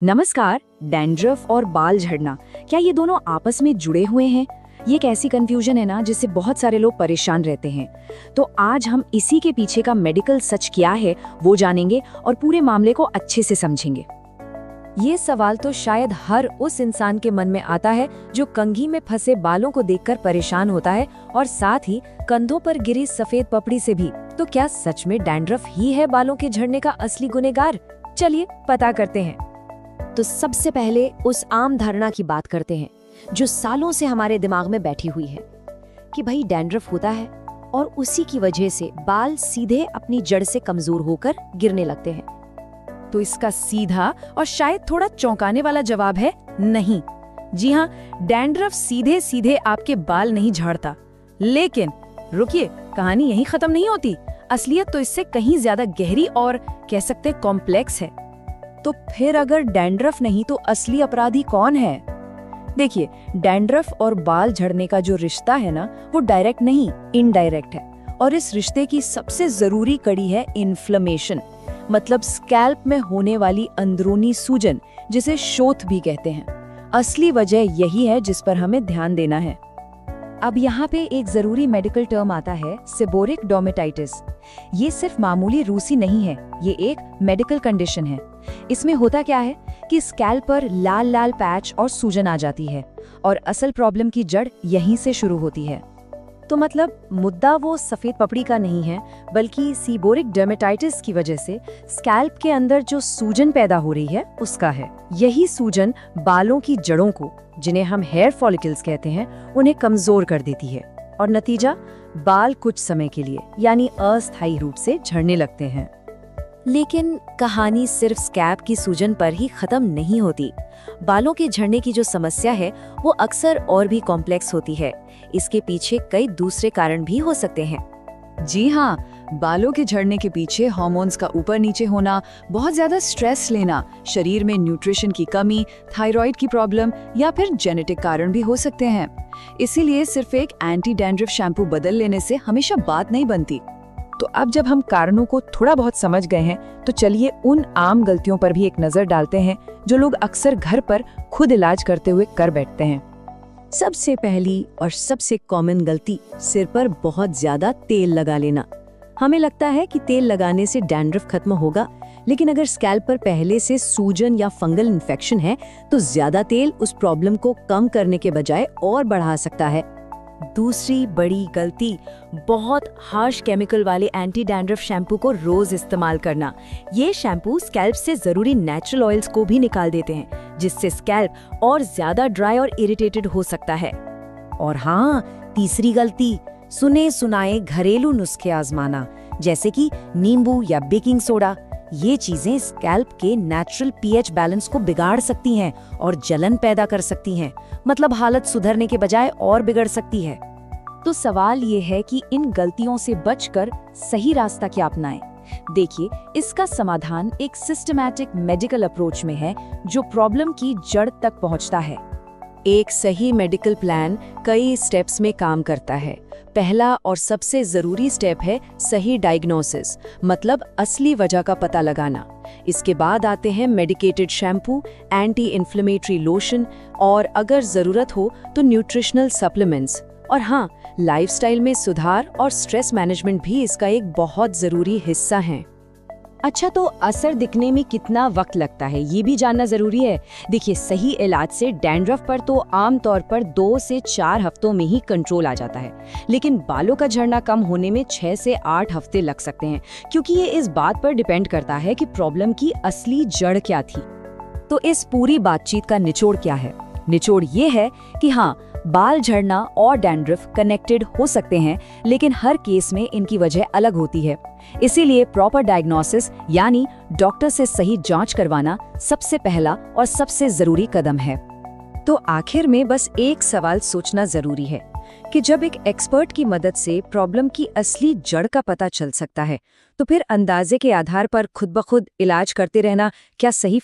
नमस्कार। डैंड्रफ और बाल झड़ना, क्या ये दोनों आपस में जुड़े हुए हैं? ये एक ऐसी कंफ्यूजन है ना जिससे बहुत सारे लोग परेशान रहते हैं। तो आज हम इसी के पीछे का मेडिकल सच क्या है वो जानेंगे और पूरे मामले को अच्छे से समझेंगे। ये सवाल तो शायद हर उस इंसान के मन में आता है जो कंघी में फंसे बालों को देखकर परेशान होता है और साथ ही कंधों पर गिरी सफेद पपड़ी से भी। तो क्या सच में डैंड्रफ ही है बालों के झड़ने का असली गुनहगार? चलिए पता करते हैं। तो सबसे पहले उस आम धारणा की बात करते हैं जो सालों से हमारे दिमाग में बैठी हुई है कि भाई डैंड्रफ होता है और उसी की वजह से बाल सीधे अपनी जड़ से कमजोर होकर गिरने लगते हैं। तो इसका सीधा और शायद थोड़ा चौंकाने वाला जवाब है नहीं। जी हाँ, डैंड्रफ सीधे सीधे आपके बाल नहीं झाड़ता। लेकिन रुकिए, कहानी यहीं खत्म नहीं होती। असलियत तो इससे कहीं ज्यादा गहरी और कह सकते कॉम्प्लेक्स है। तो फिर अगर डैंड्रफ नहीं तो असली अपराधी कौन है? देखिए, डैंड्रफ और बाल झड़ने का जो रिश्ता है ना, वो डायरेक्ट नहीं, इनडायरेक्ट है। और इस रिश्ते की सबसे जरूरी कड़ी है इन्फ्लेमेशन, मतलब स्कैल्प में होने वाली अंदरूनी सूजन, जिसे शोथ भी कहते हैं। असली वजह यही है जिस पर हमें ध्यान देना है। अब यहाँ पे एक जरूरी मेडिकल टर्म आता है, सेबोरिक डर्मेटाइटिस। ये सिर्फ मामूली रूसी नहीं है, ये एक मेडिकल कंडीशन है। इसमें होता क्या है कि स्कैल्प पर लाल लाल पैच और सूजन आ जाती है और असल प्रॉब्लम की जड़ यहीं से शुरू होती है। तो मतलब मुद्दा वो सफेद पपड़ी का नहीं है, बल्कि सीबोरिक डर्मेटाइटिस की वजह से स्कैल्प के अंदर जो सूजन पैदा हो रही है उसका है। यही सूजन बालों की जड़ों को, जिन्हें हम हेयर फॉलिकल्स कहते हैं, उन्हें कमजोर कर देती है और नतीजा, बाल कुछ समय के लिए यानी अस्थायी रूप से झड़ने लगते हैं। लेकिन कहानी सिर्फ स्कैल्प की सूजन पर ही खत्म नहीं होती। बालों के झड़ने की जो समस्या है वो अक्सर और भी कॉम्प्लेक्स होती है। इसके पीछे कई दूसरे कारण भी हो सकते हैं। जी हाँ, बालों के झड़ने के पीछे हार्मोन्स का ऊपर नीचे होना, बहुत ज्यादा स्ट्रेस लेना, शरीर में न्यूट्रिशन की कमी, थायराइड की प्रॉब्लम या फिर जेनेटिक कारण भी हो सकते हैं। इसीलिए सिर्फ एक एंटी डैंड्रफ शैम्पू बदल लेने से हमेशा बात नहीं बनती। तो अब जब हम कारणों को थोड़ा बहुत समझ गए हैं, तो चलिए उन आम गलतियों पर भी एक नजर डालते हैं जो लोग अक्सर घर पर खुद इलाज करते हुए कर बैठते हैं। सबसे पहली और सबसे कॉमन गलती, सिर पर बहुत ज्यादा तेल लगा लेना। हमें लगता है कि तेल लगाने से डैंड्रफ खत्म होगा, लेकिन अगर स्कैल्प पर पहले से सूजन या फंगल इन्फेक्शन है तो ज्यादा तेल उस प्रॉब्लम को कम करने के बजाय और बढ़ा सकता है। दूसरी बड़ी गलती, बहुत हार्श केमिकल वाले एंटी डैंड्रफ शैम्पू को रोज इस्तेमाल करना। ये शैम्पू स्कैल्प से जरूरी नेचुरल ऑयल्स को भी निकाल देते हैं, जिससे स्कैल्प और ज्यादा ड्राई और इरिटेटेड हो सकता है। और हाँ, तीसरी गलती, सुने सुनाए घरेलू नुस्खे आजमाना, जैसे कि नींबू या बेकिंग सोडा। ये चीजें स्कैल्प के नेचुरल पीएच बैलेंस को बिगाड़ सकती हैं और जलन पैदा कर सकती हैं, मतलब हालत सुधरने के बजाय और बिगड़ सकती है। तो सवाल ये है कि इन गलतियों से बचकर सही रास्ता क्या अपनाएं? देखिए, इसका समाधान एक सिस्टमैटिक मेडिकल अप्रोच में है जो प्रॉब्लम की जड़ तक पहुंचता है। एक सही मेडिकल प्लान कई स्टेप्स में काम करता है। पहला और सबसे जरूरी स्टेप है सही डायग्नोसिस, मतलब असली वजह का पता लगाना। इसके बाद आते हैं medicated shampoo, anti inflammatory lotion और अगर जरूरत हो तो न्यूट्रिशनल सप्लीमेंट्स। और हाँ, लाइफस्टाइल में सुधार और स्ट्रेस मैनेजमेंट भी इसका एक बहुत जरूरी हिस्सा है। अच्छा, तो असर दिखने में कितना वक्त लगता है ये भी जानना जरूरी है। देखिए, सही इलाज से डैंड्रफ पर तो आमतौर पर 2 से 4 हफ्तों में ही कंट्रोल आ जाता है, लेकिन बालों का झड़ना कम होने में 6 से 8 हफ्ते लग सकते हैं, क्योंकि ये इस बात पर डिपेंड करता है कि प्रॉब्लम की असली जड़ क्या थी। तो इस पूरी बातचीत का निचोड़ क्या है? निचोड़ ये है कि हाँ, बाल झड़ना और डैंड्रफ कनेक्टेड हो सकते हैं, लेकिन हर केस में इनकी वजह अलग होती है। इसीलिए प्रॉपर डायग्नोसिस यानी डॉक्टर से सही जांच करवाना सबसे पहला और सबसे जरूरी कदम है। तो आखिर में बस एक सवाल सोचना जरूरी है कि जब एक एक्सपर्ट की मदद से प्रॉब्लम की असली जड़ का पता चल सकता है, तो फिर अंदाजे के आधार पर खुद ब खुद इलाज करते रहना क्या सही